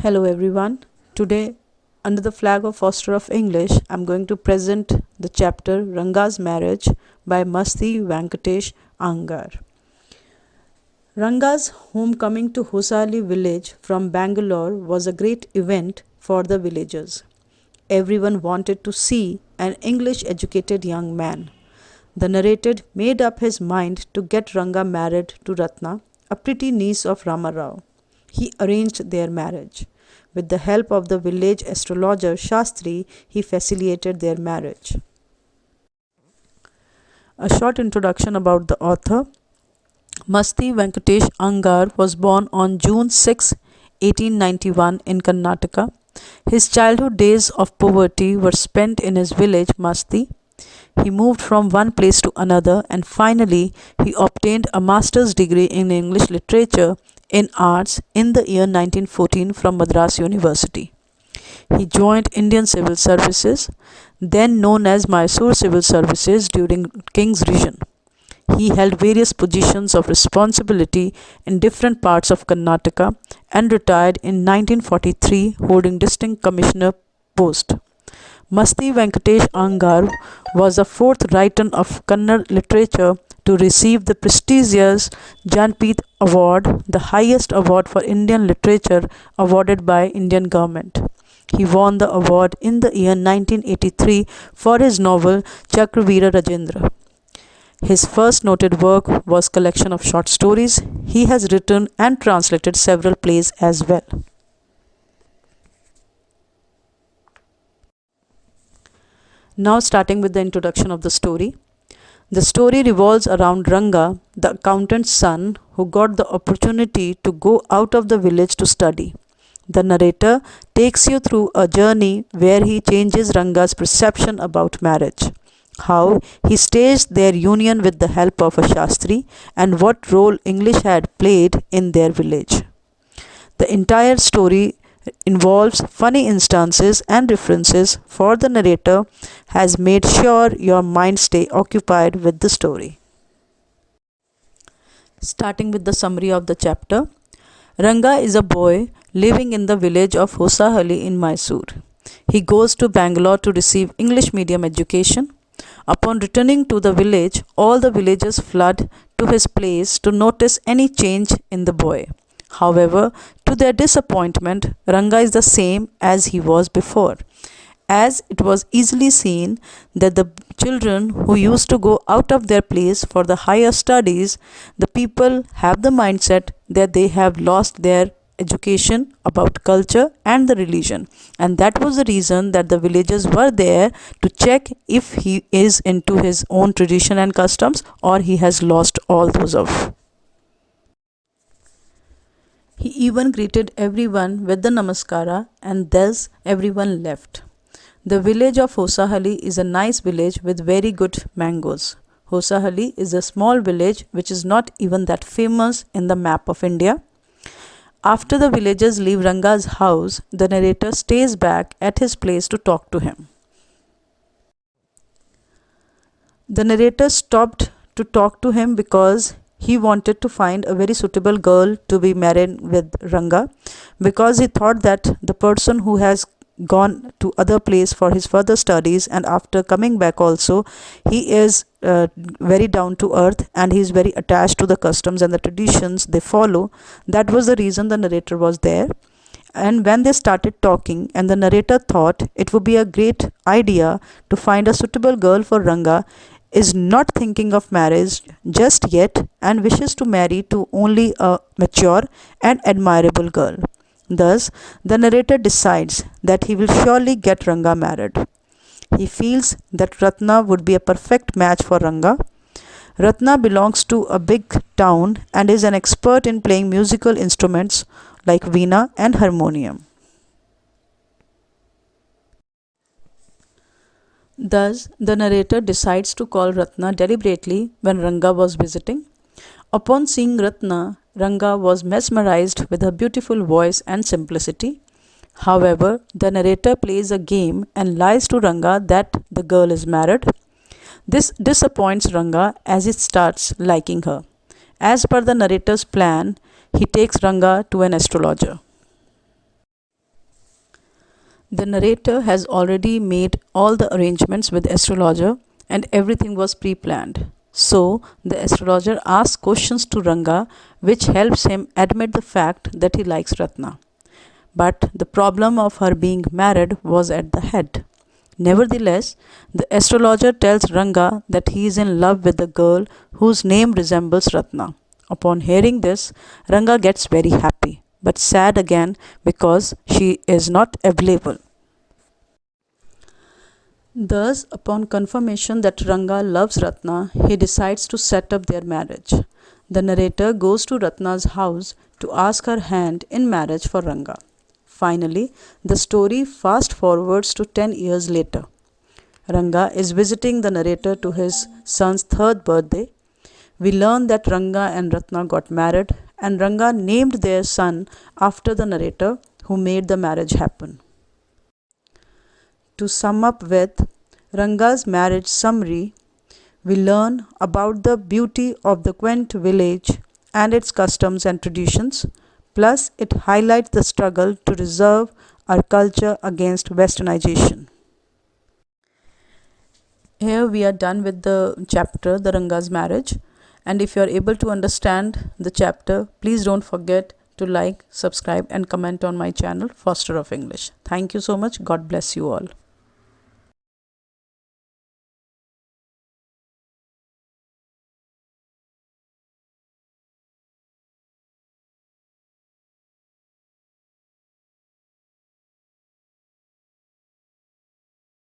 Hello everyone. Today, under the flag of Foster of English, I'm going to present the chapter Ranga's Marriage by Masti Venkatesh Angar. Ranga's homecoming to Hosali village from Bangalore was a great event for the villagers. Everyone wanted to see an English educated young man. The narrator made up his mind to get Ranga married to Ratna, a pretty niece of Ramarao. He arranged their marriage. With the help of the village astrologer Shastri, he facilitated their marriage. A short introduction about the author. Masti Venkatesh Angar was born on June 6, 1891 in Karnataka. His childhood days of poverty were spent in his village Masti. He moved from one place to another and finally he obtained a master's degree in English literature in arts in the year 1914 from Madras University. He joined Indian Civil Services, then known as Mysore Civil Services during King's Regime. He held various positions of responsibility in different parts of Karnataka and retired in 1943 holding distinct commissioner post. Masti Venkatesh Angar was the fourth writer of Kannada literature to receive the prestigious Jnanpith Award, the highest award for Indian literature awarded by Indian government. He won the award in the year 1983 for his novel Chakraveera Rajendra. His first noted work was collection of short stories. He has written and translated several plays as well. Now starting with the introduction of the story. The story revolves around Ranga, the accountant's son, who got the opportunity to go out of the village to study. The narrator takes you through a journey where he changes Ranga's perception about marriage, how he staged their union with the help of a Shastri, and what role English had played in their village. The entire story involves funny instances and references, for the narrator has made sure your mind stay occupied with the story. Starting with the summary of the chapter. Ranga is a boy living in the village of Hosahali in Mysore. He goes to Bangalore to receive English medium education. Upon returning to the village, all the villagers flood to his place to notice any change in the boy. However, to their disappointment, Ranga is the same as he was before, as it was easily seen that the children who used to go out of their place for the higher studies, the people have the mindset that they have lost their education about culture and the religion, and that was the reason that the villagers were there to check if he is into his own tradition and customs or he has lost all those of. He even greeted everyone with the namaskara and thus everyone left. The village of Hosahali is a nice village with very good mangoes. Hosahali is a small village which is not even that famous in the map of India. After the villagers leave Ranga's house, the narrator stays back at his place to talk to him. The narrator stopped to talk to him because he wanted to find a very suitable girl to be married with Ranga, because he thought that the person who has gone to other place for his further studies and after coming back also, he is very down to earth and he is very attached to the customs and the traditions they follow. That was the reason the narrator was there. And when they started talking and the narrator thought it would be a great idea to find a suitable girl for Ranga, is not thinking of marriage just yet and wishes to marry to only a mature and admirable girl. Thus, the narrator decides that he will surely get Ranga married. He feels that Ratna would be a perfect match for Ranga. Ratna belongs to a big town and is an expert in playing musical instruments like veena and harmonium. Thus, the narrator decides to call Ratna deliberately when Ranga was visiting. Upon seeing Ratna, Ranga was mesmerized with her beautiful voice and simplicity. However, the narrator plays a game and lies to Ranga that the girl is married. This disappoints Ranga as he starts liking her. As per the narrator's plan, he takes Ranga to an astrologer. The narrator has already made all the arrangements with the astrologer and everything was pre-planned. So, the astrologer asks questions to Ranga which helps him admit the fact that he likes Ratna. But the problem of her being married was at the head. Nevertheless, the astrologer tells Ranga that he is in love with a girl whose name resembles Ratna. Upon hearing this, Ranga gets very happy, but sad again because she is not available. Thus, upon confirmation that Ranga loves Ratna, he decides to set up their marriage. The narrator goes to Ratna's house to ask her hand in marriage for Ranga. Finally, the story fast forwards to 10 years later. Ranga is visiting the narrator to his son's third birthday. We learn that Ranga and Ratna got married, and Ranga named their son after the narrator who made the marriage happen. To sum up with Ranga's marriage summary, we learn about the beauty of the quaint village and its customs and traditions, plus it highlights the struggle to preserve our culture against westernization. Here we are done with the chapter, the Ranga's marriage. And if you are able to understand the chapter, please don't forget to like, subscribe and comment on my channel, Foster of English. Thank you so much. God bless you all.